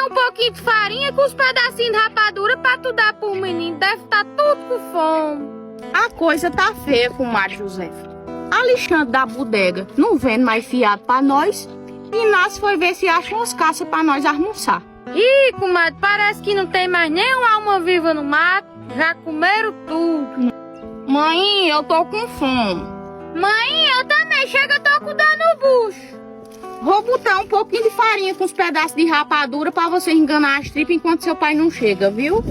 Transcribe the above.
um pouquinho de farinha com os pedacinhos de rapadura pra tu dar pro menino. Deve estar tudo com fome. A coisa tá feia, comadre Josefa. Alexandre da bodega não vendo mais fiado pra nós. Inácio foi ver se acha umas caças pra nós almoçar. Ih, comadre, parece que não tem mais nenhuma alma viva no mato. Já comeram tudo. Mãe, eu tô com fome. Mãe, eu também. Chega, eu tô com dor no bucho. Vou botar um pouquinho de farinha com os pedaços de rapadura pra você enganar as tripas enquanto seu pai não chega, viu?